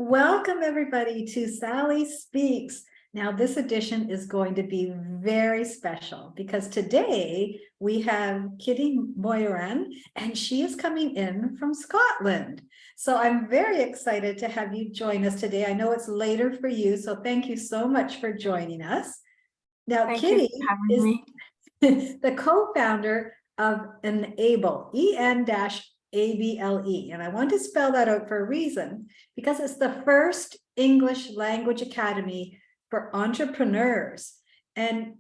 Welcome everybody to Sally Speaks. Now this edition is going to be very special because today we have Kitti Marjoran and she is coming in from Scotland. So I'm very excited to have you join us today. I know it's later for you, so thank you so much for joining us. Now Thank you Kitti for having is me. the co-founder of Enable, EN-ABLE. And I want to spell that out for a reason, because it's the first English language academy for entrepreneurs. And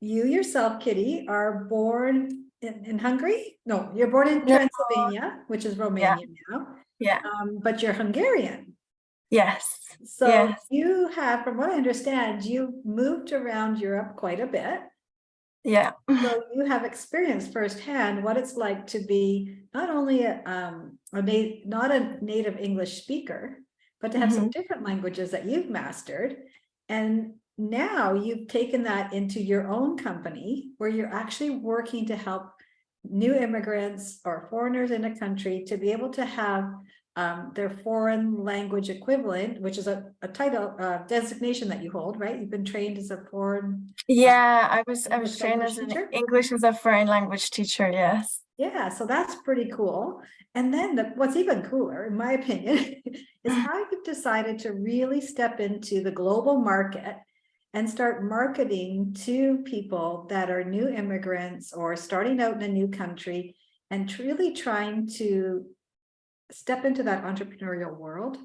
you yourself, Kitti, are born in Hungary? No, you're born in No, Transylvania, which is yeah, Romania now, yeah, but you're Hungarian. yes, So yes, you have, from what I understand, you moved around Europe quite a bit. yeah. So you have experienced firsthand what it's like to be not only not a native English speaker, but to have some Mhm. different languages that you've mastered. And now you've taken that into your own company where you're actually working to help new immigrants or foreigners in a country to be able to have their foreign language equivalent, which is a title designation that you hold, right? You've been trained as a foreign Yeah, I was English trained language as an teacher. English as a foreign language teacher, yes. Yeah, so that's pretty cool. And then what's even cooler, in my opinion, is how you've decided to really step into the global market and start marketing to people that are new immigrants or starting out in a new country and really trying to step into that entrepreneurial world,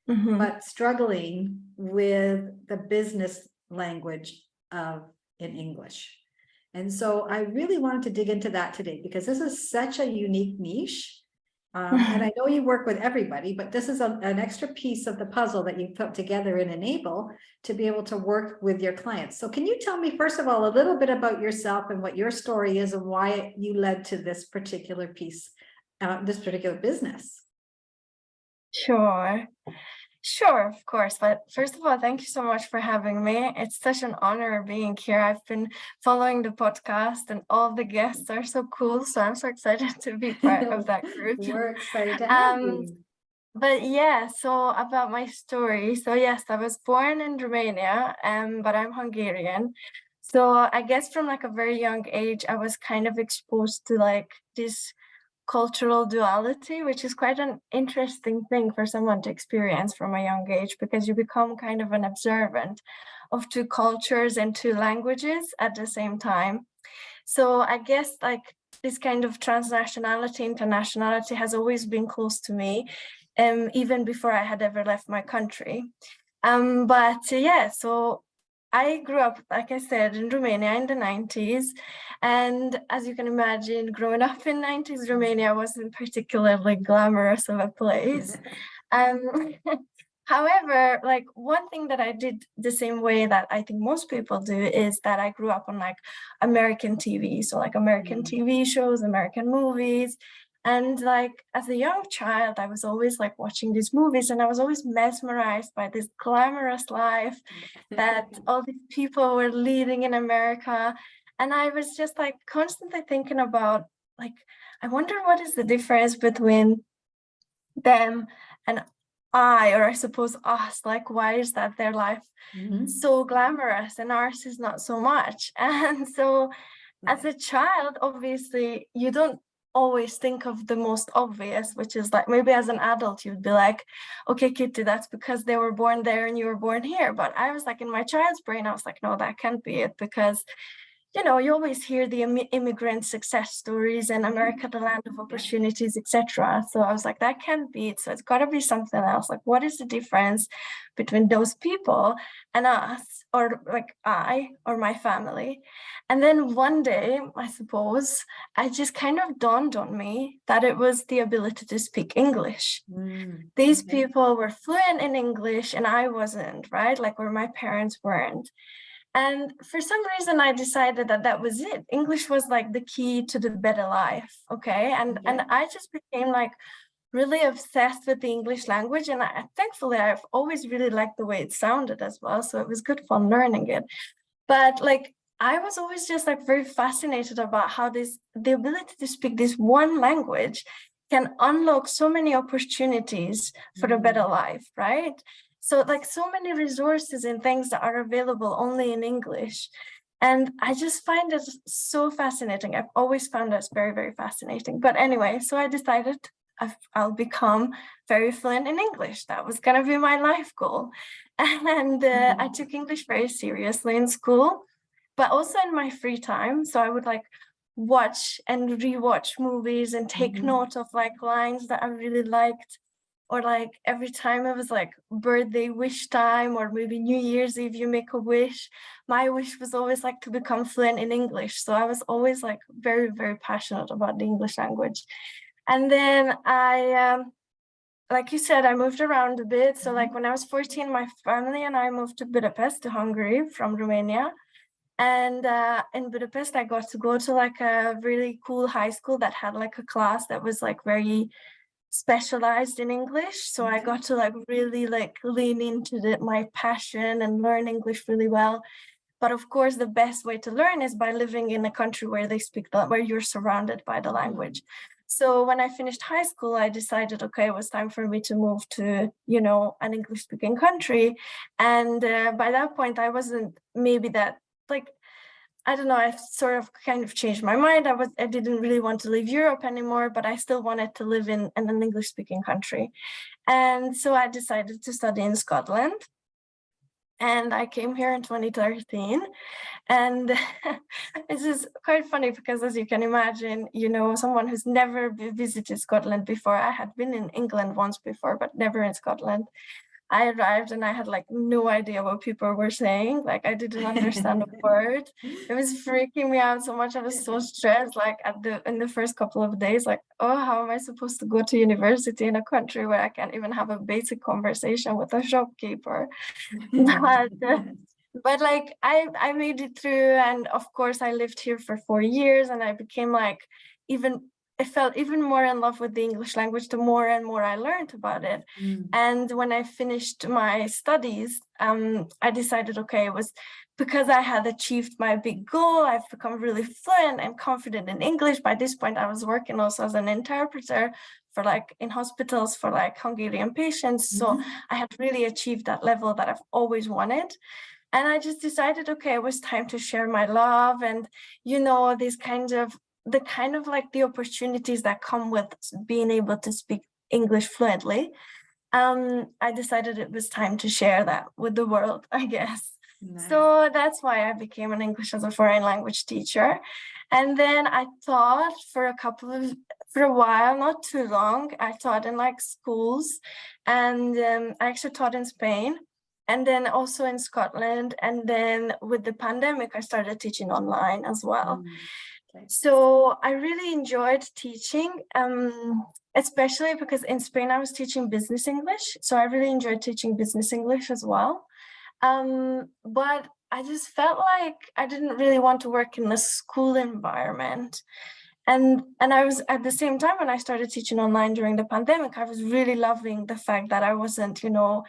Mhm. but struggling with the business language of in English. And so I really wanted to dig into that today because this is such a unique niche. And I know you work with everybody, but this is an extra piece of the puzzle that you put together in Enable to be able to work with your clients. So can you tell me, first of all, a little bit about yourself and what your story is and why you led to this particular piece, this particular business? Sure. Sure, of course. But first of all, thank you so much for having me. It's such an honor being here. I've been following the podcast and all the guests are so cool. So I'm so excited to be part of that group. We're excited to have Um, you. But yeah, so about my story. So yes, I was born in Romania, but I'm Hungarian. So I guess from like a very young age, I was kind of exposed to like this cultural duality, which is quite an interesting thing for someone to experience from a young age, because you become kind of an observant of two cultures and two languages at the same time. So I guess like this kind of transnationality, internationality has always been close to me, even before I had ever left my country. But so I grew up, like I said, in Romania in the 90s. And as you can imagine, growing up in 90s Romania wasn't particularly glamorous of a place. Um, However, like one thing that I did the same way that I think most people do is that I grew up on like American TV. So like American TV shows, American movies. And like as a young child, I was always like watching these movies and I was always mesmerized by this glamorous life that all these people were leading in America. And I was just like constantly thinking about like, I wonder what is the difference between them and or I suppose us, like why is that their life Mhm. so glamorous and ours is not so much? And so as a child, obviously you don't always think of the most obvious, which is like maybe as an adult you'd be like, okay, Kitti, that's because they were born there and you were born here. But I was like, in my child's brain, I was like, no, that can't be it, because you always hear the immigrant success stories and America, the land of opportunities, etc. So I was like, that can't be it. So it's got to be something else. Like, what is the difference between those people and us, or like I or my family? And then one day, I suppose, I just kind of dawned on me that it was the ability to speak English. These Okay. people were fluent in English and I wasn't, right? Like where my parents weren't. And for some reason, I decided that that was it. English was like the key to the better life. Okay. And Okay. I just became like really obsessed with the English language. And thankfully, I've always really liked the way it sounded as well. So it was good fun learning it. But like, I was always just like very fascinated about how the ability to speak this one language can unlock so many opportunities for a better life, right? So like so many resources and things that are available only in English. And I just find it so fascinating. I've always found this very, very fascinating. But anyway, so I decided I'll become very fluent in English. That was going to be my life goal. And I took English very seriously in school, but also in my free time. So I would like watch and rewatch movies and take note of like lines that I really liked. Or like every time it was like birthday wish time, or maybe New Year's Eve, you make a wish. My wish was always like to become fluent in English. So I was always like very, very passionate about the English language. And then like you said, I moved around a bit. So like when I was 14, my family and I moved to Budapest, to Hungary from Romania. And in Budapest, I got to go to like a really cool high school that had like a class that was like very specialized in English. So I got to like really like lean into my passion and learn English really well. But of course, the best way to learn is by living in a country where they speak where you're surrounded by the language. So when I finished high school, I decided, okay, it was time for me to move to, you know, an English speaking country. And by that point, I wasn't maybe that like, I don't know, I sort of kind of changed my mind. I didn't really want to leave Europe anymore, but I still wanted to live in an English speaking country. And so I decided to study in Scotland. And I came here in 2013. And this is quite funny because, as you can imagine, you know, someone who's never visited Scotland before, I had been in England once before, but never in Scotland. I arrived and I had like no idea what people were saying. Like I didn't understand a word. It was freaking me out so much. I was so stressed, like in the first couple of days, like, oh, how am I supposed to go to university in a country where I can't even have a basic conversation with a shopkeeper? But like I made it through, and of course I lived here for 4 years, and I became like I felt even more in love with the English language the more and more I learned about it. And when I finished my studies, I decided, okay, it was because I had achieved my big goal. I've become really fluent and confident in English. By this point, I was working also as an interpreter for like in hospitals for like Hungarian patients. So I had really achieved that level that I've always wanted. And I just decided, okay, it was time to share my love and, you know, these kinds of like the opportunities that come with being able to speak English fluently. I decided it was time to share that with the world, I guess. Nice. So that's why I became an English as a foreign language teacher. And then I taught for a while, not too long. I taught in like schools, and I actually taught in Spain, and then also in Scotland. And then with the pandemic, I started teaching online as well. Okay. So I really enjoyed teaching, especially because in Spain I was teaching business English. So I really enjoyed teaching business English as well. But I just felt like I didn't really want to work in a school environment. And I was at the same time when I started teaching online during the pandemic, I was really loving the fact that I wasn't, you know,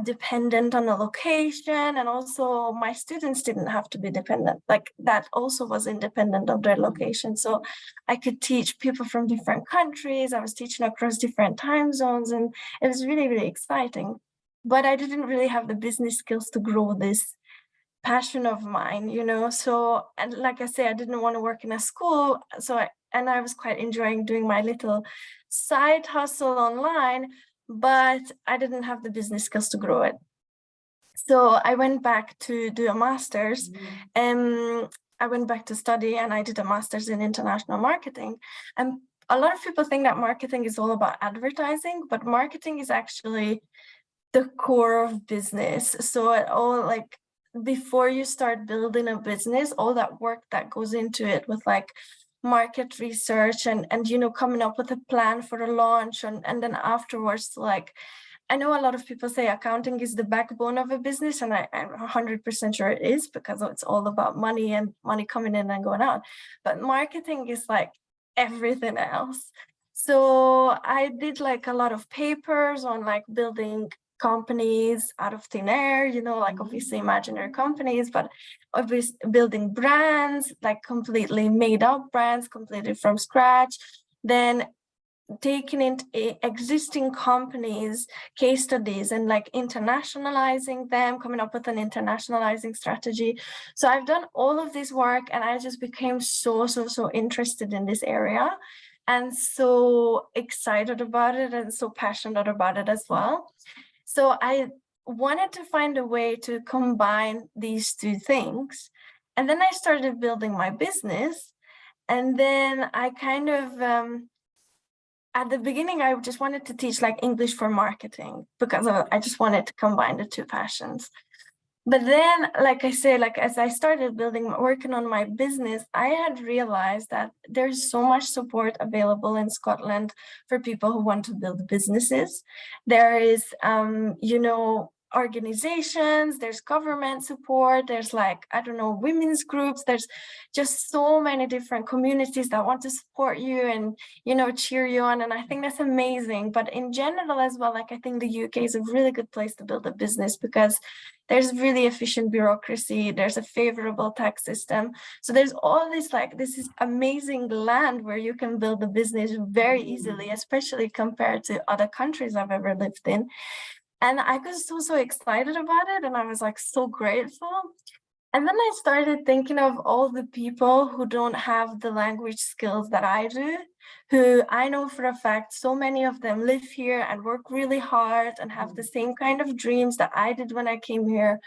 dependent on a location, and also my students didn't have to be dependent, like that also was independent of their location. So I could teach people from different countries. I was teaching across different time zones, and it was really, really exciting. But I didn't really have the business skills to grow this passion of mine, you know. So, and like I say, I didn't want to work in a school. So I was quite enjoying doing my little side hustle online, but I didn't have the business skills to grow it. So I went back to do a master's. I went back to study, and I did a master's in international marketing. And a lot of people think that marketing is all about advertising, but marketing is actually the core of business. So it all, like, before you start building a business, all that work that goes into it with like market research and you know, coming up with a plan for a launch, and then afterwards, like, I know a lot of people say accounting is the backbone of a business, and I'm 100% sure it is, because it's all about money and money coming in and going out. But marketing is like everything else. So I did like a lot of papers on like building companies out of thin air, you know, like obviously imaginary companies, but obviously building brands, like completely made up brands, completely from scratch. Then taking in existing companies, case studies, and like internationalizing them, coming up with an internationalizing strategy. So I've done all of this work, and I just became so interested in this area and so excited about it and so passionate about it as well. So I wanted to find a way to combine these two things. And then I started building my business. And then I kind of, at the beginning, I just wanted to teach like English for marketing because I just wanted to combine the two passions. But then, like I say, like as I started working on my business, I had realized that there's so much support available in Scotland for people who want to build businesses. There is, organizations, there's government support, there's like, I don't know, women's groups, there's just so many different communities that want to support you and, cheer you on. And I think that's amazing. But in general as well, like I think the UK is a really good place to build a business because there's really efficient bureaucracy, there's a favorable tax system. So there's all this, like, this is amazing land where you can build a business very easily, especially compared to other countries I've ever lived in. And I was so excited about it. And I was like, so grateful. And then I started thinking of all the people who don't have the language skills that I do, who I know for a fact, so many of them live here and work really hard and have the same kind of dreams that I did when I came here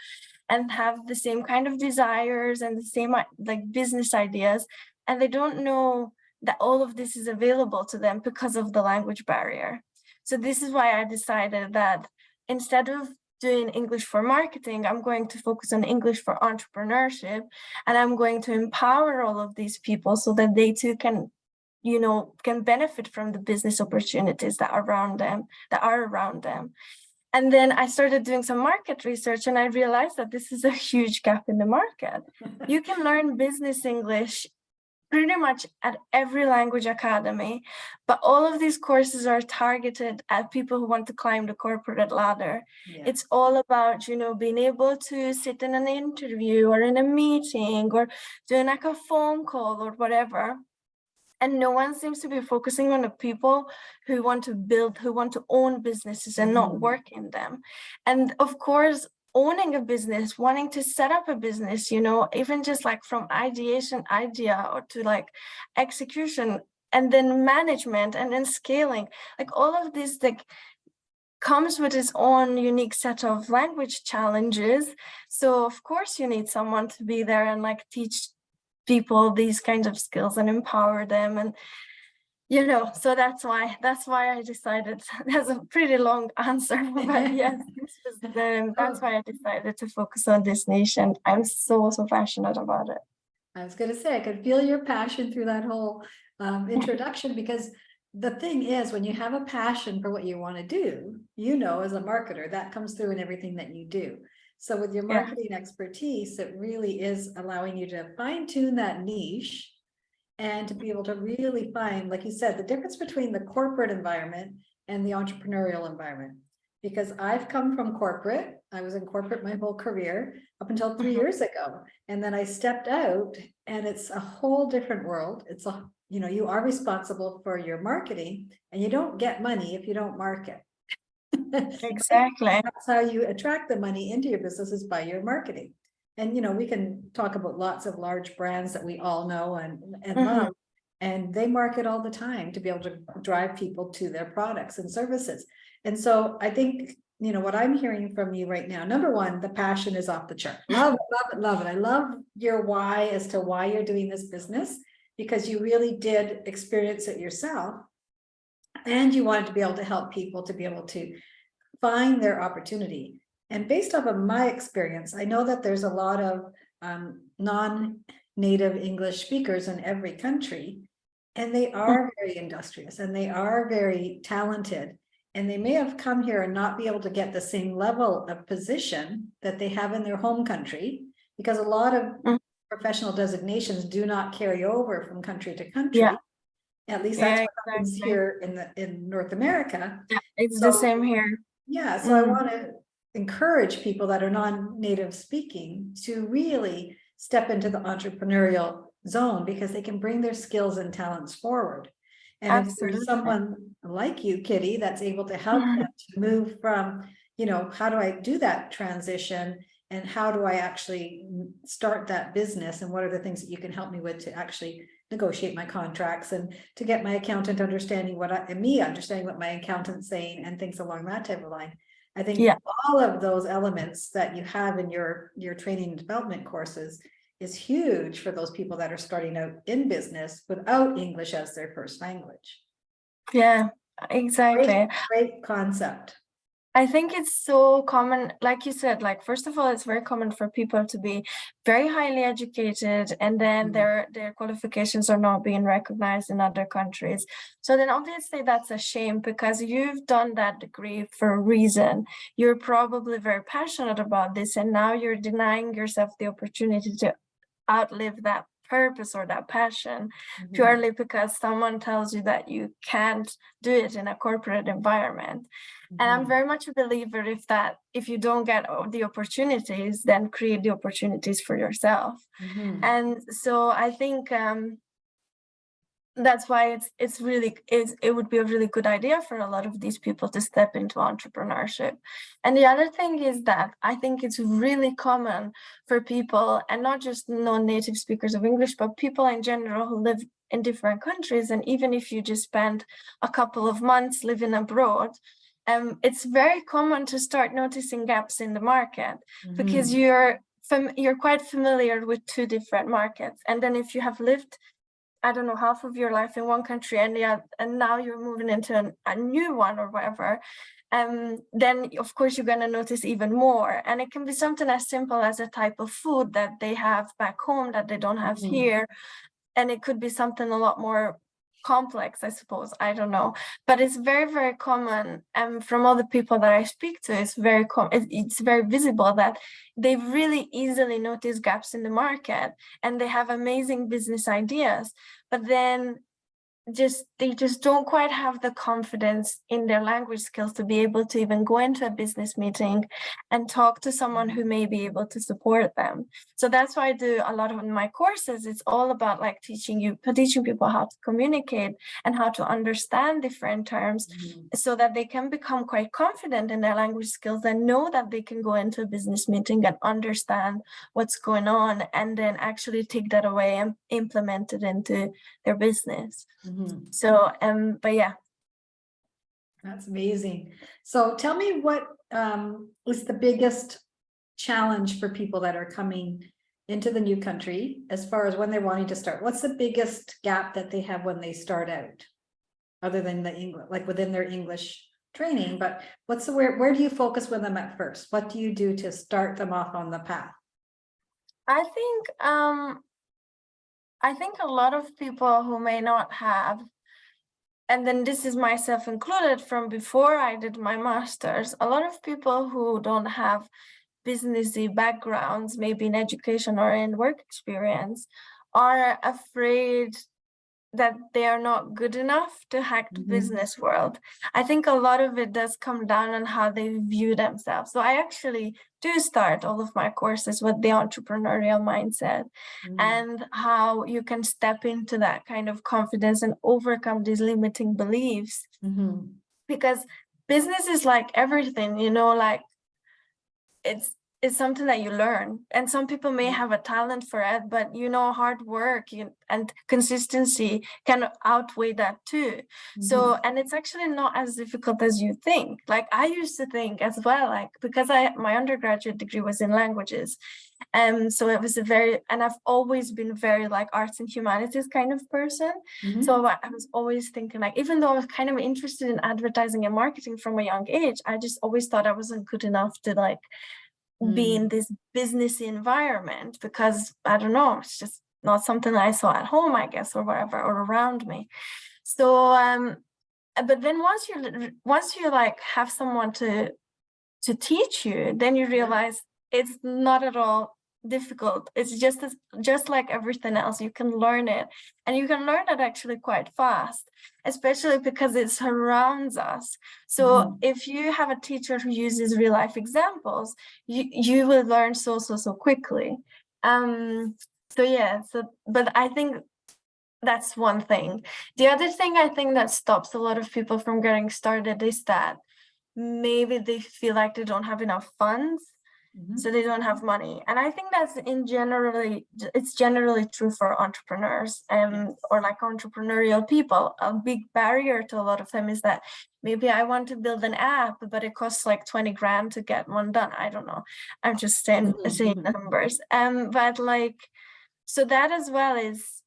and have the same kind of desires and the same like business ideas. And they don't know that all of this is available to them because of the language barrier. So this is why I decided that instead of doing English for marketing, I'm going to focus on English for entrepreneurship, and I'm going to empower all of these people so that they too can benefit from the business opportunities that are around them. And then I started doing some market research, and I realized that this is a huge gap in the market. You can learn business English pretty much at every language academy, but all of these courses are targeted at people who want to climb the corporate ladder. Yeah. It's all about, being able to sit in an interview or in a meeting or doing like a phone call or whatever. And no one seems to be focusing on the people who want to build, who want to own businesses and not work in them. And of course, owning a business, wanting to set up a business, even just like from idea or to like execution and then management and then scaling, like all of this like comes with its own unique set of language challenges. So of course you need someone to be there and like teach people these kinds of skills and empower them. And so that's why I decided. That's a pretty long answer, but yes, that's why I decided to focus on this niche, and I'm so passionate about it. I was going to say, I could feel your passion through that whole introduction, because the thing is, when you have a passion for what you want to do, as a marketer, that comes through in everything that you do. So with your marketing expertise, it really is allowing you to fine tune that niche and to be able to really find, like you said, the difference between the corporate environment and the entrepreneurial environment. Because I've come from corporate, I was in corporate my whole career up until 3 years ago. And then I stepped out, and it's a whole different world. It's you are responsible for your marketing, and you don't get money if you don't market. Exactly. That's how you attract the money into your business, is by your marketing. And, we can talk about lots of large brands that we all know and love, and they market all the time to be able to drive people to their products and services. And so I think, what I'm hearing from you right now, number one, the passion is off the chart. Love it. I love your why as to why you're doing this business, because you really did experience it yourself. And you wanted to be able to help people to be able to find their opportunity. And based off of my experience, I know that there's a lot of non-native English speakers in every country, and they are very industrious and they are very talented, and they may have come here and not be able to get the same level of position that they have in their home country, because a lot of professional designations do not carry over from country to country. Yeah. At least that's what happens here in North America. Yeah, it's the same here. Yeah, so I want to encourage people that are non-native speaking to really step into the entrepreneurial zone, because they can bring their skills and talents forward. And if there's Absolutely. someone like you, Kitti, that's able to help them to move from, how do I do that transition? And how do I actually start that business? And what are the things that you can help me with to actually negotiate my contracts and to get my accountant understanding understanding what my accountant's saying and things along that type of line. I think Yeah. all of those elements that you have in your training and development courses is huge for those people that are starting out in business without English as their first language. Yeah, exactly. Great concept. I think it's so common, like you said, like, first of all, it's very common for people to be very highly educated, and then their qualifications are not being recognized in other countries. So then obviously that's a shame, because you've done that degree for a reason. You're probably very passionate about this, and now you're denying yourself the opportunity to outlive that purpose or that passion purely because someone tells you that you can't do it in a corporate environment. And I'm very much a believer if you don't get the opportunities, then create the opportunities for yourself. And so I think that's why it would be a really good idea for a lot of these people to step into entrepreneurship. And the other thing is that I think it's really common for people, and not just non-native speakers of English, but people in general who live in different countries. And even if you just spend a couple of months living abroad, it's very common to start noticing gaps in the market, because you're quite familiar with two different markets. And then if you have lived, I don't know, half of your life in one country, and now you're moving into a new one or whatever, then of course you're going to notice even more. And it can be something as simple as a type of food that they have back home that they don't have here. And it could be something a lot more complex, I suppose. I don't know, but it's very, very common. And from all the people that I speak to, it's very it's very visible that they really easily notice gaps in the market, and they have amazing business ideas, but then they just don't quite have the confidence in their language skills to be able to even go into a business meeting and talk to someone who may be able to support them. So that's why I do a lot of my courses. It's all about like teaching people how to communicate and how to understand different terms, so that they can become quite confident in their language skills and know that they can go into a business meeting and understand what's going on, and then actually take that away and implement it into their business. So, but yeah. That's amazing. So tell me what is the biggest challenge for people that are coming into the new country as far as when they're wanting to start? What's the biggest gap that they have when they start out, other than the English, like within their English training? But what's where do you focus with them at first? What do you do to start them off on the path? I think a lot of people who may not have, and then this is myself included from before I did my master's, a lot of people who don't have businessy backgrounds, maybe in education or in work experience, are afraid that they are not good enough to hack the business world. I think a lot of it does come down on how they view themselves. So I actually do start all of my courses with the entrepreneurial mindset and how you can step into that kind of confidence and overcome these limiting beliefs. Because business is like everything, like it's something that you learn, and some people may have a talent for it, but hard work and consistency can outweigh that too. So, and it's actually not as difficult as you think. Like I used to think as well, like, because my undergraduate degree was in languages, so it was and I've always been very like arts and humanities kind of person. So I was always thinking, like, even though I was kind of interested in advertising and marketing from a young age, I just always thought I wasn't good enough to like be in this business environment, because I don't know, it's just not something I saw at home, I guess, or wherever, or around me. So but then once you like have someone to teach you, then you realize it's not at all difficult. It's just like everything else. You can learn it, and you can learn it actually quite fast, especially because it surrounds us. So if you have a teacher who uses real life examples, you will learn so quickly. But I think that's one thing. The other thing I think that stops a lot of people from getting started is that maybe they feel like they don't have enough funds, so they don't have money. And I think that's it's generally true for entrepreneurs or like entrepreneurial people. A big barrier to a lot of them is that maybe I want to build an app, but it costs like 20 grand to get one done. I don't know. I'm just saying numbers. But like, so that as well is,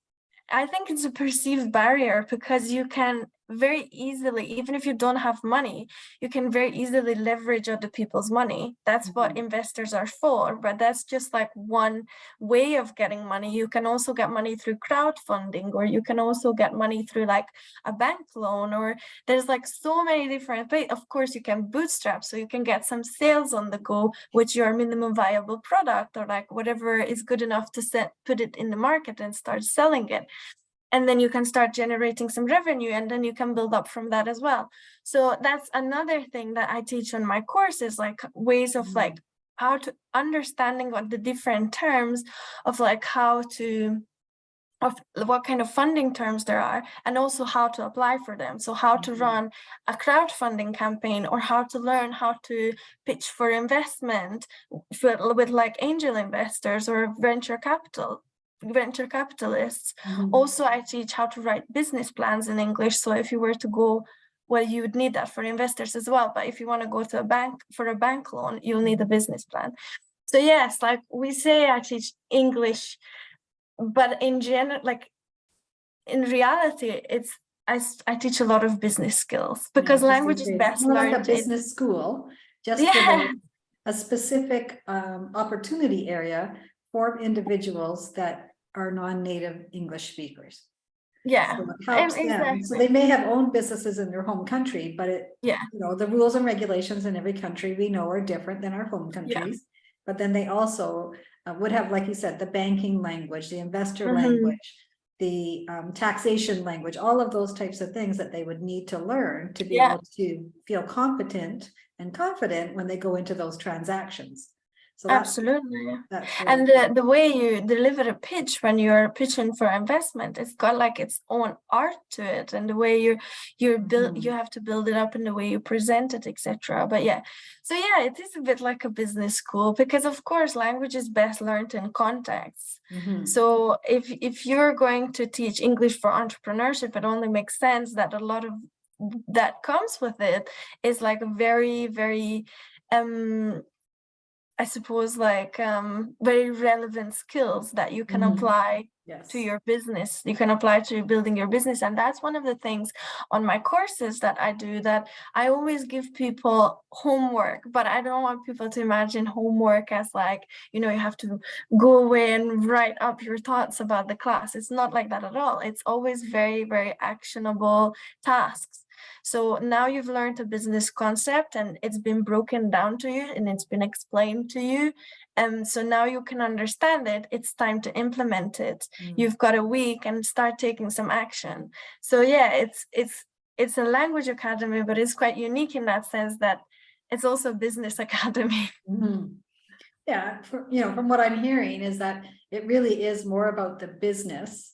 I think it's a perceived barrier, because you can very easily, even if you don't have money, you can very easily leverage other people's money. That's what investors are for, but that's just like one way of getting money. You can also get money through crowdfunding, or you can also get money through like a bank loan, or there's like so many different ways. Of course, you can bootstrap, so you can get some sales on the go with your minimum viable product, or like whatever is good enough to put it in the market and start selling it. And then you can start generating some revenue, and then you can build up from that as well. So that's another thing that I teach on my courses, like ways of like how to understanding what the different terms of like how to, of what kind of funding terms there are, and also how to apply for them. So how to run a crowdfunding campaign, or how to learn how to pitch for investment with like angel investors or venture capitalists. Also, I teach how to write business plans in English. So if you were to go, well, you would need that for investors as well, but if you want to go to a bank for a bank loan, you'll need a business plan. So yes, like we say I teach English, but in general, like in reality, I teach a lot of business skills, because language is best more learned like a business school, just with a specific opportunity area for individuals that are non-native English speakers. Yeah, So it helps them. exactly. So they may have owned businesses in their home country, but Yeah, you know, the rules and regulations in every country we know are different than our home countries. But then they also would have, like you said, the banking language, the investor language, the taxation language, all of those types of things that they would need to learn to be able to feel competent and confident when they go into those transactions. So absolutely. that's And really the way you deliver a pitch when you're pitching for investment, it's got like its own art to it, and the way you have to build it up in the way you present it, etc. But yeah, so yeah, it is a bit like a business school, because of course language is best learned in context. So if you're going to teach English for entrepreneurship, it only makes sense that a lot of that comes with it is like very, very I suppose like very relevant skills that you can apply to your business. You can apply to building your business. And that's one of the things on my courses that I do, that I always give people homework, but I don't want people to imagine homework as like, you know, you have to go away and write up your thoughts about the class. It's not like that at all. It's always very, very actionable tasks. So now you've learned a business concept, and it's been broken down to you, and it's been explained to you. And so now you can understand it. It's time to implement it. You've got a week and start taking some action. So yeah, it's a language academy, but it's quite unique in that sense that it's also a business academy. Yeah, you know, from what I'm hearing is that it really is more about the business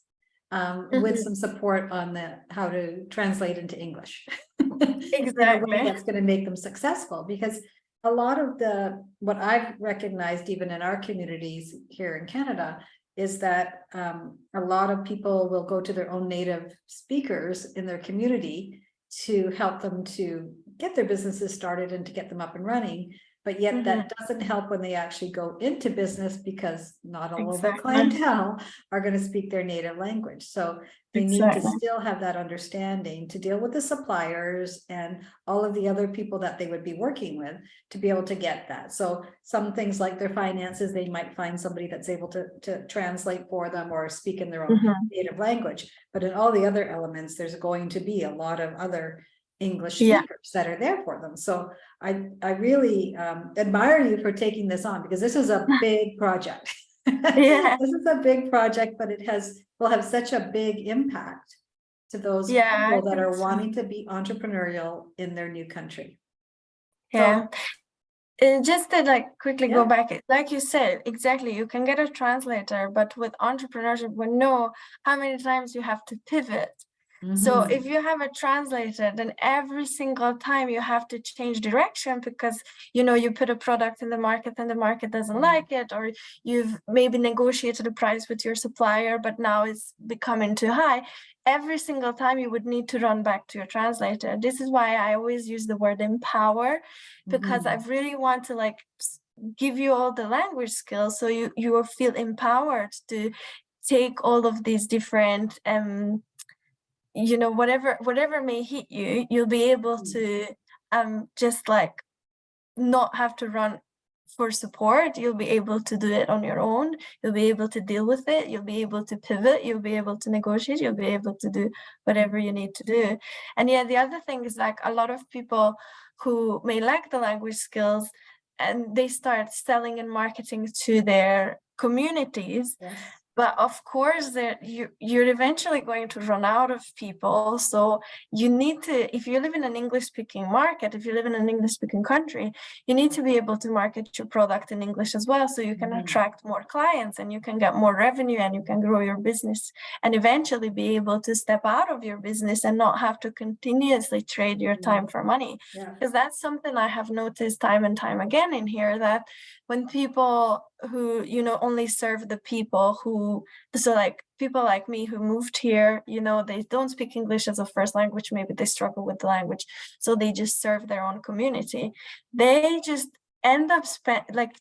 with some support on how to translate into English. Exactly. In a way that's going to make them successful, because a lot of what I've recognized even in our communities here in Canada is that a lot of people will go to their own native speakers in their community to help them to get their businesses started and to get them up and running. But yet that doesn't help when they actually go into business, because not all of the clientele are going to speak their native language. So they need to still have that understanding to deal with the suppliers and all of the other people that they would be working with to be able to get that. So some things like their finances, they might find somebody that's able to translate for them or speak in their own native language. But in all the other elements, there's going to be a lot of other English speakers that are there for them. So I really admire you for taking this on, because this is a big project. This is a big project, but will have such a big impact to those people that are wanting to be entrepreneurial in their new country. Yeah. Just to like quickly go Yeah. back, like you said, exactly, you can get a translator, but with entrepreneurship, we know how many times you have to pivot. So if Mhm. you have a translator, then every single time you have to change direction because you put a product in the market and the market doesn't Yeah. like it, or you've maybe negotiated a price with your supplier, but now it's becoming too high. Every single time you would need to run back to your translator. This is why I always use the word empower, because I Mhm. really want to like give you all the language skills so you will feel empowered to take all of these different whatever may hit you, you'll be able to just like not have to run for support. You'll be able to do it on your own. You'll be able to deal with it. You'll be able to pivot. You'll be able to negotiate. You'll be able to do whatever you need to do. And yeah, the other thing is like a lot of people who may lack the language skills and they start selling and marketing to their communities. Yes. But of course, you're eventually going to run out of people. So you need to, if you live in an English-speaking market, if you live in an English-speaking country, you need to be able to market your product in English as well, so you can Mhm. attract more clients and you can get more revenue and you can grow your business and eventually be able to step out of your business and not have to continuously trade your time for money. Yeah. Because that's something I have noticed time and time again in here, that when people who only serve the people who, so like people like me who moved here, they don't speak English as a first language, maybe they struggle with the language, so they just serve their own community. They just end up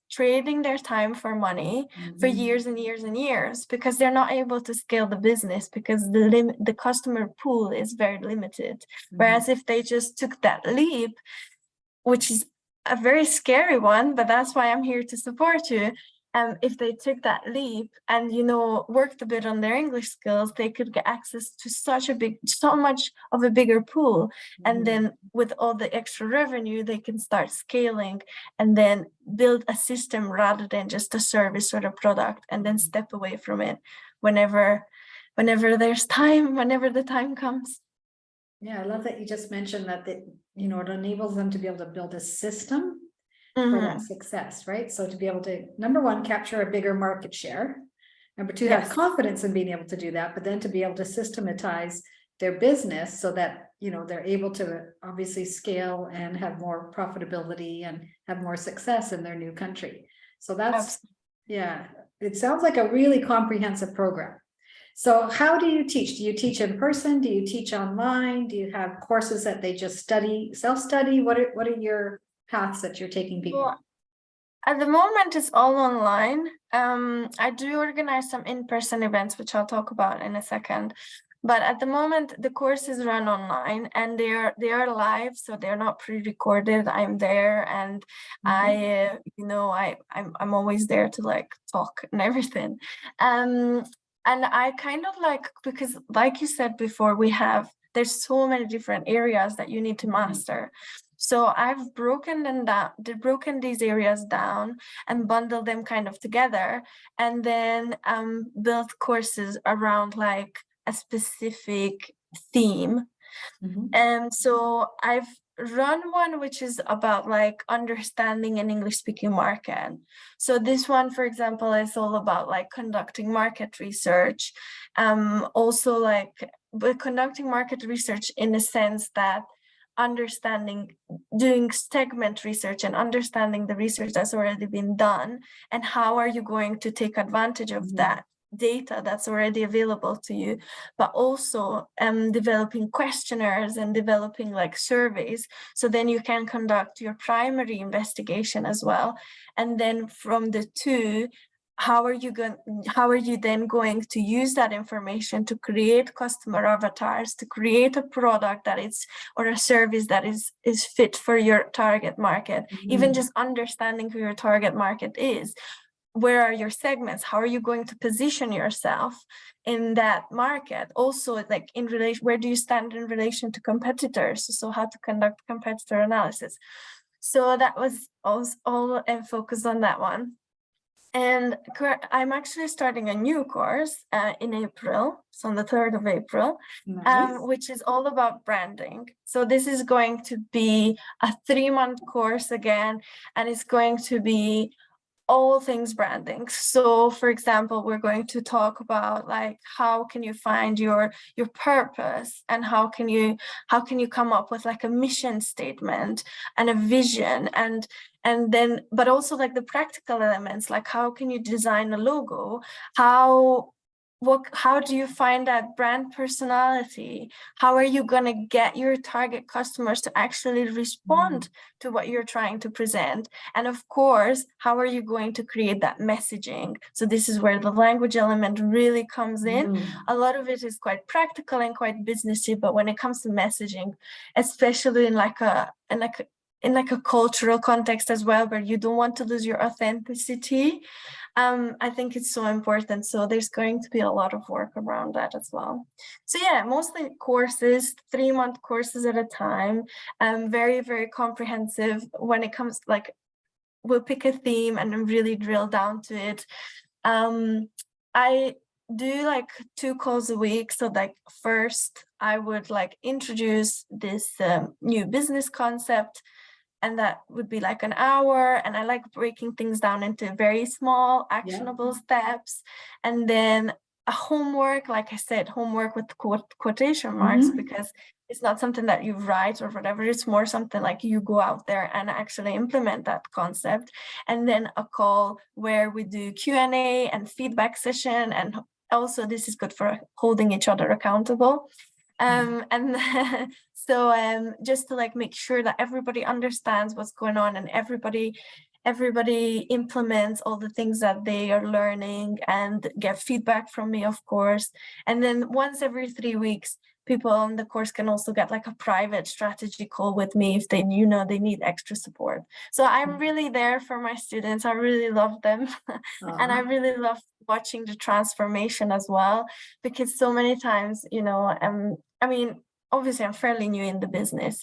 trading their time for money for Mhm. years and years and years because they're not able to scale the business because the customer pool is very limited. Mhm. Whereas if they just took that leap, which is a very scary one, but that's why I'm here to support you. If they took that leap and worked a bit on their English skills, they could get access to so much of a bigger pool. And Mhm. then with all the extra revenue, they can start scaling and then build a system rather than just a service or a product, and then step away from it whenever there's time, whenever the time comes. Yeah, I love that you just mentioned that, it enables them to be able to build a system for that Mm-hmm. success, right? So to be able to, number one, capture a bigger market share. Number two, have Yes. confidence in being able to do that, but then to be able to systematize their business so that, they're able to obviously scale and have more profitability and have more success in their new country. So that's, Absolutely. yeah, it sounds like a really comprehensive program. So how do you teach? Do you teach in person? Do you teach online? Do you have courses that they just study, self-study? What are your paths that you're taking people? Well, at the moment, it's all online. I do organize some in-person events, which I'll talk about in a second. But at the moment, the courses run online and they are live, so they're not pre-recorded. I'm there, and I'm always there to like talk and everything. Um, and I kind of like, because like you said before, there's so many different areas that you need to master. So I've broken these areas down and bundled them kind of together, and then built courses around like a specific theme. Mhm. And so I've run one which is about like understanding an English speaking market. So this one, for example, is all about like conducting market research. Also like, but conducting market research in the sense that doing segment research and understanding the research that's already been done, and how are you going to take advantage of that data that's already available to you, but also developing questionnaires and developing like surveys, so then you can conduct your primary investigation as well. And then from the two, how are you then going to use that information to create customer avatars, to create a product that is, or a service that is fit for your target market? Even just understanding who your target market is, where are your segments, how are you going to position yourself in that market, also like in relation, where do you stand in relation to competitors, so how to conduct competitor analysis. So that was all focused on that one. And I'm actually starting a new course in April, so on the 3rd of April, Nice. which is all about branding. So this is going to be a 3-month course again, and it's going to be all things branding. So for example, we're going to talk about like how can you find your purpose, and how can you come up with like a mission statement and a vision, and then but also like the practical elements, like how can you design a logo, how do you find that brand personality, how are you going to get your target customers to actually respond to what you're trying to present, and of course how are you going to create that messaging. So this is where the language element really comes in. A lot of it is quite practical and quite businessy, but when it comes to messaging, especially in like a cultural context as well, where you don't want to lose your authenticity, I think it's so important. So there's going to be a lot of work around that as well. So yeah, mostly courses, 3-month courses at a time, very, very comprehensive when it comes, like, we'll pick a theme and really drill down to it. I do like 2 calls a week. So like first I would like introduce this new business concept, and that would be like an hour, and I like breaking things down into very small actionable steps, and then a homework, like I said, homework with quotation marks, because it's not something that you write or whatever, it's more something like you go out there and actually implement that concept. And then a call where we do Q&A and feedback session, and also this is good for holding each other accountable. And so just to like make sure that everybody understands what's going on, and everybody implements all the things that they are learning, and get feedback from me, of course. And then once every 3 weeks, people on the course can also get like a private strategy call with me if they they need extra support. So I'm really there for my students. I really love them. And I really love watching the transformation as well, because so many times, I mean, obviously I'm fairly new in the business,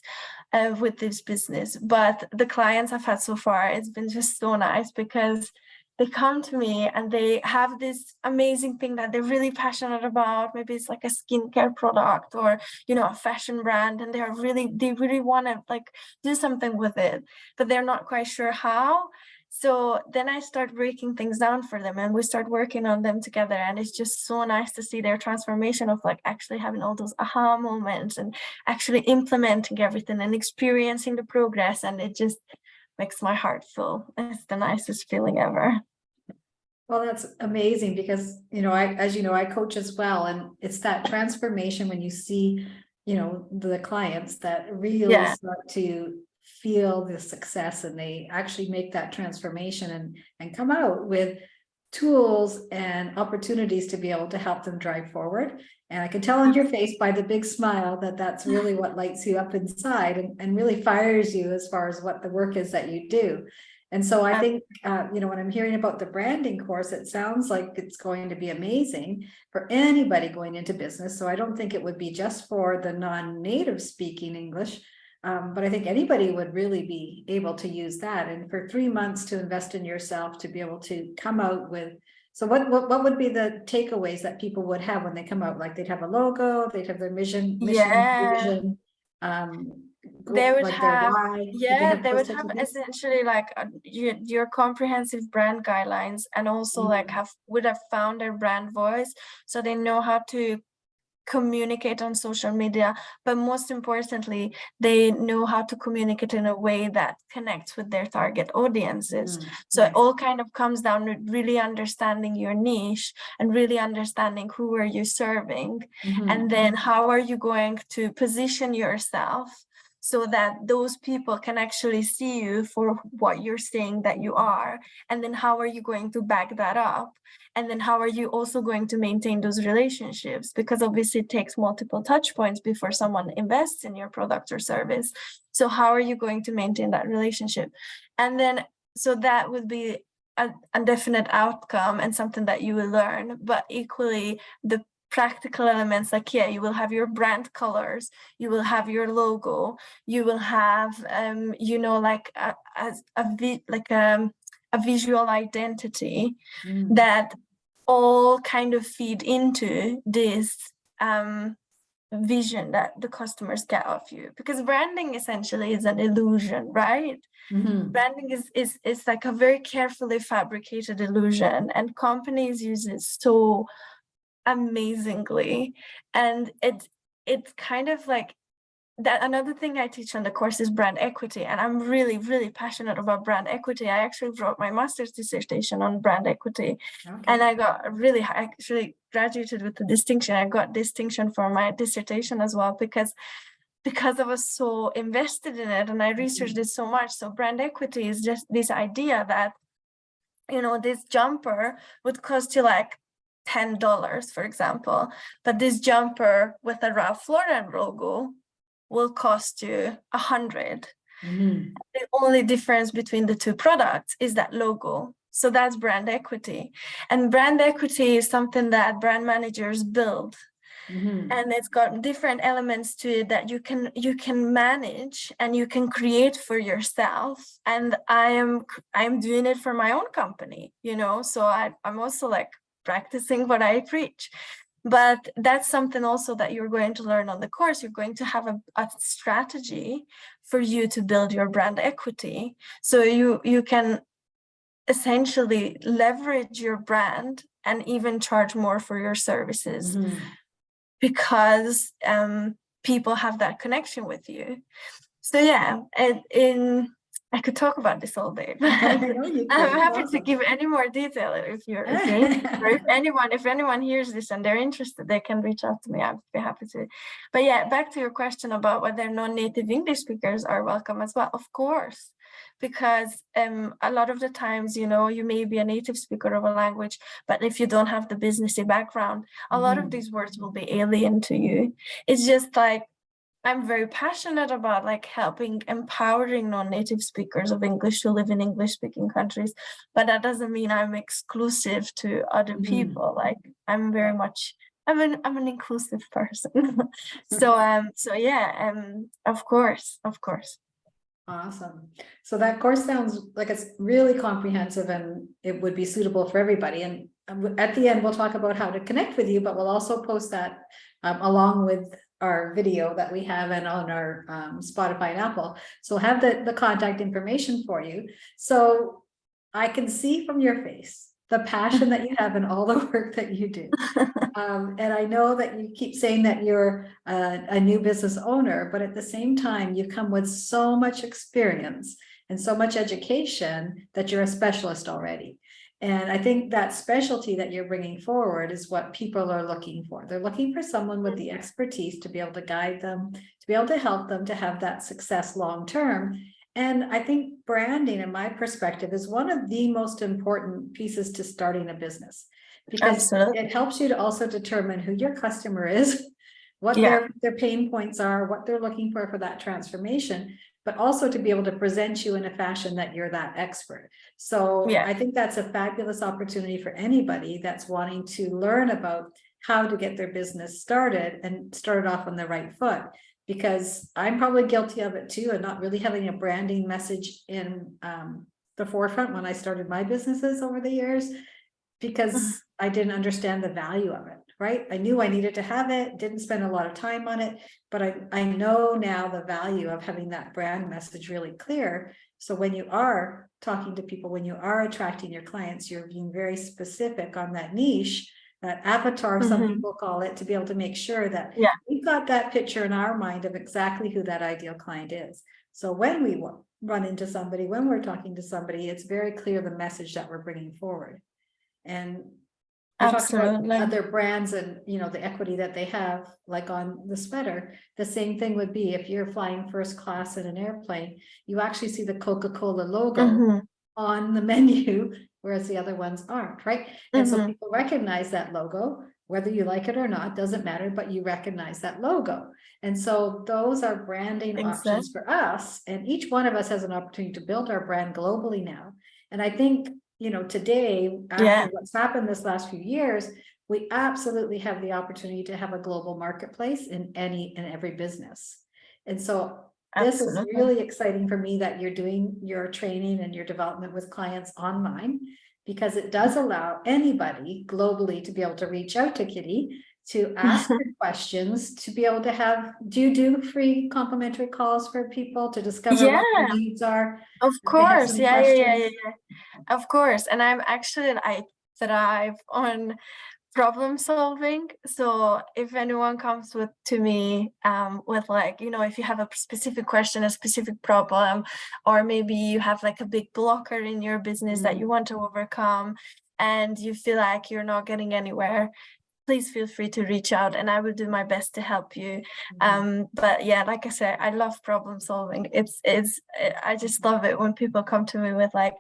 with this business, but the clients I've had so far, it's been just so nice, because they come to me and they have this amazing thing that they're really passionate about. Maybe it's like a skincare product, or a fashion brand, and they really want to like do something with it, but they're not quite sure how. So then I start breaking things down for them, and we start working on them together, and it's just so nice to see their transformation of like actually having all those aha moments, and actually implementing everything and experiencing the progress, and it just makes my heart full. It's the nicest feeling ever. Well, that's amazing, because, as you know, I coach as well, and it's that transformation when you see, the clients that really start to feel the success, and they actually make that transformation and come out with tools and opportunities to be able to help them drive forward. And I can tell on your face by the big smile that that's really what lights you up inside, and really fires you as far as what the work is that you do. And so I think, when I'm hearing about the branding course, it sounds like it's going to be amazing for anybody going into business. So I don't think it would be just for the non-native speaking English, but I think anybody would really be able to use that. And for 3 months to invest in yourself, to be able to come out with, so what would be the takeaways that people would have when they come out? Like they'd have a logo, they'd have their mission, vision, they would like have their why. they would have essentially like your comprehensive brand guidelines, and also like would have found their brand voice, so they know how to communicate on social media, but most importantly, they know how to communicate in a way that connects with their target audiences. So it all kind of comes down to really understanding your niche, and really understanding who are you serving, and then how are you going to position yourself so that those people can actually see you for what you're saying that you are, and then how are you going to back that up, and then how are you also going to maintain those relationships, because obviously it takes multiple touch points before someone invests in your product or service. So how are you going to maintain that relationship? And then so that would be a definite outcome and something that you will learn, but equally the practical elements, like you will have your brand colors, you will have your logo, you will have like a visual identity Mm. that all kind of feed into this vision that the customers get of you, because branding essentially is an illusion, right? Mhm. Branding is like a very carefully fabricated illusion, and companies use it so amazingly. And it's kind of like that. Another thing I teach on the course is brand equity, and I'm really, really passionate about brand equity. I actually wrote my master's dissertation on brand equity, and Okay. I got really I actually graduated with the distinction. I got distinction for my dissertation as well, because I was so invested in it and I researched it so much. So brand equity is just this idea that, you know, this jumper would cost you like $10, for example, but this jumper with a Ralph Lauren logo will cost you 100. Mhm. The only difference between the two products is that logo. So that's brand equity. And brand equity is something that brand managers build. Mhm. And it's got different elements to it that you can manage and you can create for yourself. And I'm doing it for my own company, you know, so I'm also like practicing what I preach. But that's something also that you're going to learn on the course. You're going to have a strategy for you to build your brand equity. So you can essentially leverage your brand and even charge more for your services, Mhm. because people have that connection with you. So yeah, I could talk about this all day. I know you I'm could. It's happy to awesome. give any more detail if you're interested, or if anyone hears this and they're interested, they can reach out to me. I'd be happy to. But yeah, back to your question about whether non-native English speakers are welcome as well. Of course, because a lot of the times, you know, you may be a native speaker of a language, but if you don't have the businessy background, a lot of Mhm. these words will be alien to you. It's just like, I'm very passionate about like helping empowering non-native speakers of English to live in English-speaking countries, but that doesn't mean I'm exclusive to other Mhm. people. Like I'm very Yeah. much I'm an inclusive person. So yeah, of course. Awesome. So that course sounds like it's really comprehensive and it would be suitable for everybody. And at the end, we'll talk about how to connect with you, but we'll also post that along with our video that we have and on our Spotify and Apple. So we'll have the contact information for you. So I can see from your face the passion that you have in all the work that you do. And I know that you keep saying that you're a new business owner, but at the same time, you come with so much experience and so much education that you're a specialist already. And I think that specialty that you're bringing forward is what people are looking for. They're looking for someone with the expertise to be able to guide them, to be able to help them to have that success long term. And I think branding, in my perspective, is one of the most important pieces to starting a business, because Absolutely. it helps you to also determine who your customer is, what Yeah. their pain points are, what they're looking for that transformation, but also to be able to present you in a fashion that you're that expert. So Yeah. I think that's a fabulous opportunity for anybody that's wanting to learn about how to get their business started and start it off on the right foot. Because I'm probably guilty of it too, and not really having a branding message in the forefront when I started my businesses over the years, because I didn't understand the value of it, right? I knew I needed to have it, didn't spend a lot of time on it, but I know now the value of having that brand message really clear. So when you are talking to people, when you are attracting your clients, you're being very specific on that niche, that avatar, some people call it, to be able to make sure that Yeah. we've got that picture in our mind of exactly who that ideal client is. So when we run into somebody, when we're talking to somebody, it's very clear the message that we're bringing forward. And you're talking about Absolutely. other brands and, you know, the equity that they have, like on the sweater. The same thing would be if you're flying first class in an airplane, you actually see the Coca-Cola logo on the menu, whereas the other ones aren't, right? And so people recognize that logo, whether you like it or not, doesn't matter, but you recognize that logo. And so those are branding options Exactly. for us. And each one of us has an opportunity to build our brand globally now. And I think, you know, today, after Yeah. what's happened this last few years, we absolutely have the opportunity to have a global marketplace in any and every business. And so This is Absolutely. really exciting for me that you're doing your training and your development with clients online, because it does allow anybody globally to be able to reach out to Kitti to ask her questions, to be able to have, do you do free complimentary calls for people to discover what their Yeah, needs are? of If they have course. some Yeah. questions. Of course. And I thrive on problem solving. So if anyone comes to me with like, if you have a specific question, a specific problem, or maybe you have like a big blocker in your business that you want to overcome and you feel like you're not getting anywhere, please feel free to reach out and I will do my best to help you. But yeah, like I said, I love problem solving. I just love it when people come to me with like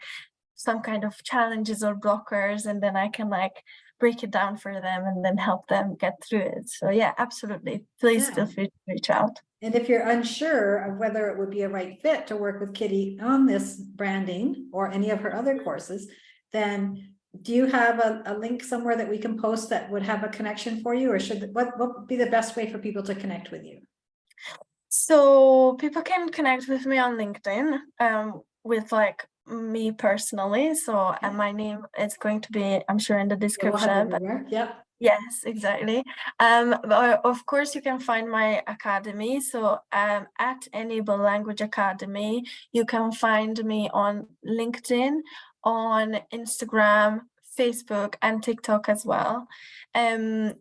some kind of challenges or blockers, and then I can like break it down for them and then help them get through it. So yeah, absolutely. Please feel Yeah. free to reach out. And if you're unsure of whether it would be a right fit to work with Kitti on this branding or any of her other courses, then do you have a link somewhere that we can post that would have a connection for you, or what would be the best way for people to connect with you? So people can connect with me on LinkedIn with like me personally. So and my name is going to be, I'm sure, in the Yeah, we'll have it description. But everywhere. Yeah. yes, exactly. But of course, you can find my academy. So at Enable Language Academy, you can find me on LinkedIn, on Instagram, Facebook, and TikTok as well. And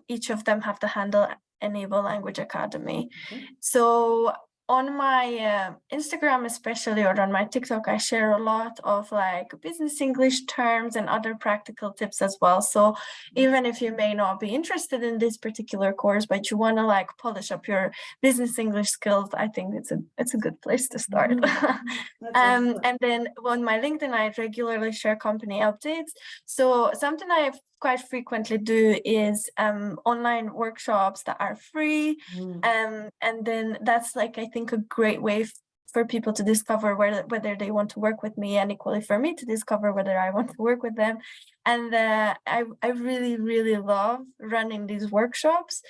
each of them have the handle Enable Language Academy. Okay. So on my Instagram especially, or on my TikTok, I share a lot of like business English terms and other practical tips as well. So even if you may not be interested in this particular course, but you want to like polish up your business English skills, I think it's a good place to start. And then on my LinkedIn, I regularly share company updates. So something I quite frequently do is online workshops that are free. And then that's like, I think, a great way for people to discover whether they want to work with me, and equally for me to discover whether I want to work with them. And I really, really love running these workshops.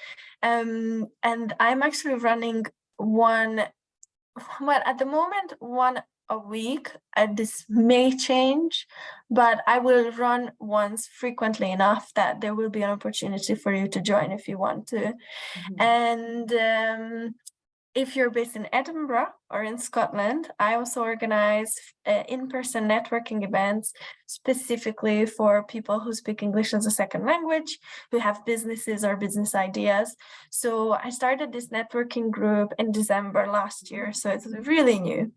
And I'm actually running one, well, at the moment, one a week. This may change, but I will run once frequently enough that there will be an opportunity for you to join if you want to. And if you're based in Edinburgh or in Scotland, I also organize in-person networking events specifically for people who speak English as a second language, who have businesses or business ideas. So I started this networking group in December last year, so it's really new.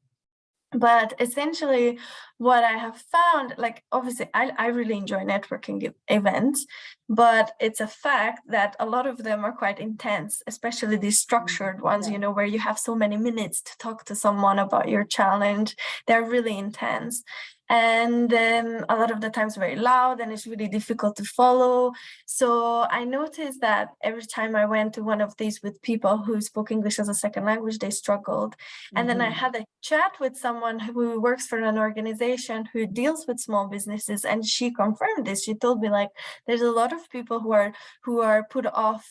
But essentially what I have found, like obviously I really enjoy networking events, but it's a fact that a lot of them are quite intense, especially these structured ones, where you have so many minutes to talk to someone about your challenge. They're really intense. And a lot of the times very loud, and it's really difficult to follow. So I noticed that every time I went to one of these with people who spoke English as a second language, they struggled. And then I had a chat with someone who works for an organization who deals with small businesses, and she confirmed this. She told me, like, there's a lot of people who are put off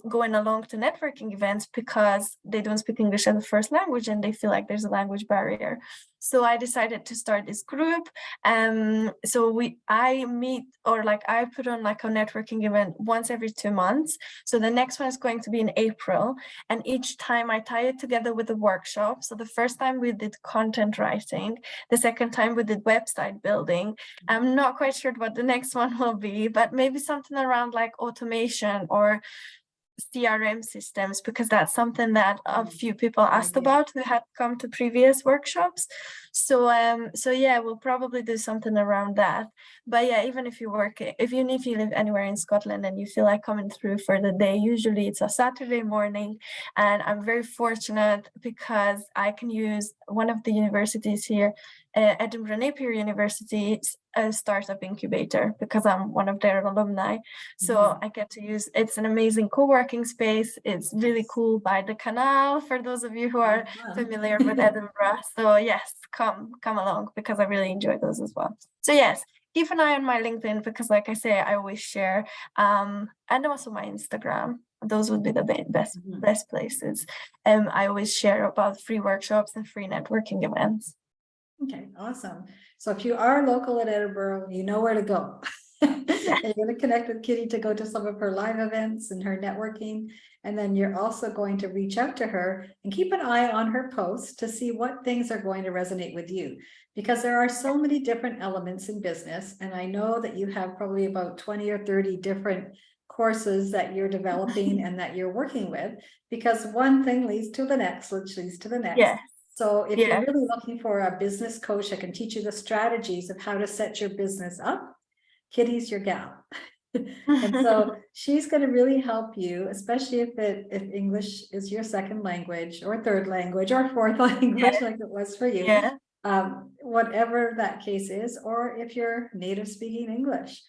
going along to networking events because they don't speak English as a first language and they feel like there's a language barrier. So I decided to start this group. So I meet, or like I put on like a networking event once every 2 months. So the next one is going to be in April. And each time I tie it together with a workshop. So the first time we did content writing, the second time we did website building. I'm not quite sure what the next one will be, but maybe something around like automation or CRM systems, because that's something that a few people asked about who had come to previous workshops. So yeah, we'll probably do something around that. But yeah, even if you live anywhere in Scotland and you feel like coming through for the day, usually it's a Saturday morning, and I'm very fortunate because I can use one of the universities here, Edinburgh Napier University, a startup incubator, because I'm one of their alumni. So I get to use, it's an amazing co-working space. It's really cool by the canal, for those of you who are familiar with Edinburgh. So yes, come along, because I really enjoy those as well. So yes, keep an eye on my LinkedIn, because like I say, I always share, and also my Instagram. those would be the best places. I always share about free workshops and free networking events. Okay, awesome. So if you are local in Edinburgh, you know where to go. And you're going to connect with Kitti to go to some of her live events and her networking. And then you're also going to reach out to her and keep an eye on her posts to see what things are going to resonate with you. Because there are so many different elements in business. And I know that you have probably about 20 or 30 different courses that you're developing and that you're working with, because one thing leads to the next, which leads to the next. Yeah. So if you're really looking for a business coach that can teach you the strategies of how to set your business up, Kitti's your gal. And so she's going to really help you, especially if English is your second language or third language or fourth language, like it was for you, whatever that case is, or if you're native speaking English.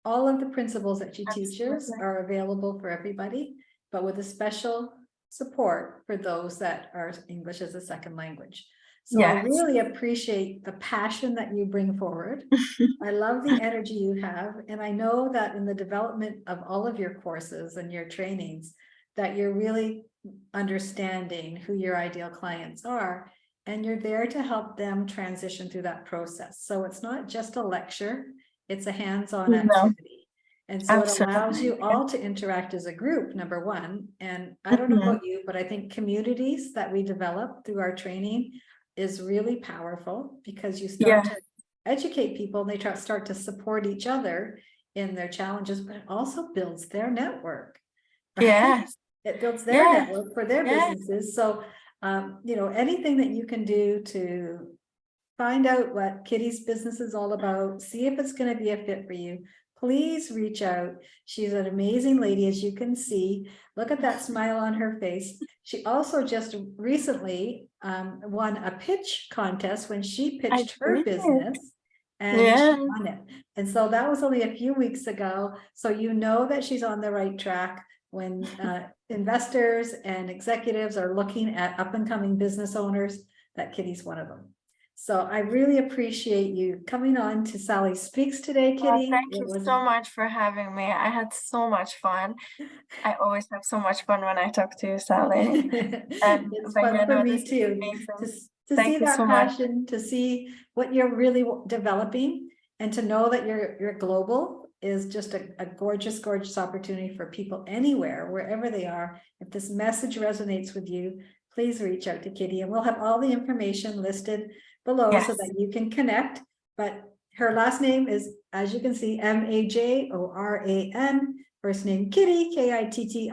All of the principles that she teaches are available for everybody, but with a special support for those that are English as a second language. So I really appreciate the passion that you bring forward. I love the energy you have. And I know that in the development of all of your courses and your trainings, that you're really understanding who your ideal clients are. And you're there to help them transition through that process. So it's not just a lecture, it's a hands-on activity. And so it allows you all to interact as a group, number one. And I don't know about you, but I think communities that we develop through our training is really powerful, because you start to educate people and they start to support each other in their challenges, but it also builds their network. Right? Yes. It builds their network for their businesses. So, you know, anything that you can do to find out what Kitti's business is all about, see if it's going to be a fit for you, please reach out. She's an amazing lady, as you can see. Look at that smile on her face. She also just recently won a pitch contest when she pitched her business, and she won it. And so that was only a few weeks ago. So you know that she's on the right track when investors and executives are looking at up and coming business owners, that Kitti's one of them. So I really appreciate you coming on to Sally Speaks today, Kitti. Thank you so much for having me. I had so much fun. I always have so much fun when I talk to you, Sally. It's fun for me too, to see that passion, to see what you're really developing, and to know that you're global is just a gorgeous, gorgeous opportunity for people anywhere, wherever they are. If this message resonates with you, please reach out to Kitti, and we'll have all the information listed below so that you can connect. But her last name is, as you can see, Majoran, first name Kitti, Kitti,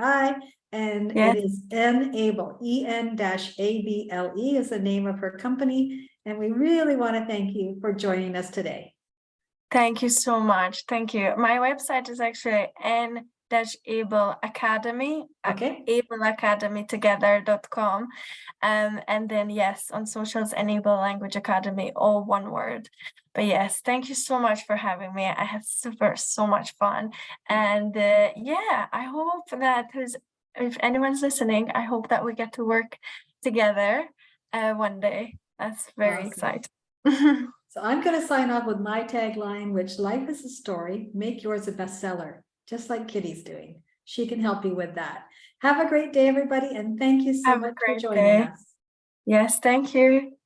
and it is Enable, EN-ABLE is the name of her company. And we really want to thank you for joining us today. Thank you so much. Thank you. My website is actually Able Academy, ableacademytogether.com. And then on socials, Enable Language Academy, all one word. But yes, thank you so much for having me. I had so much fun. And I hope that if anyone's listening, I hope that we get to work together one day. That's very exciting. So I'm going to sign off with my tagline, which: life is a story, make yours a bestseller. Just like Kitti's doing. She can help you with that. Have a great day, everybody, and thank you so much for joining us. Yes, thank you.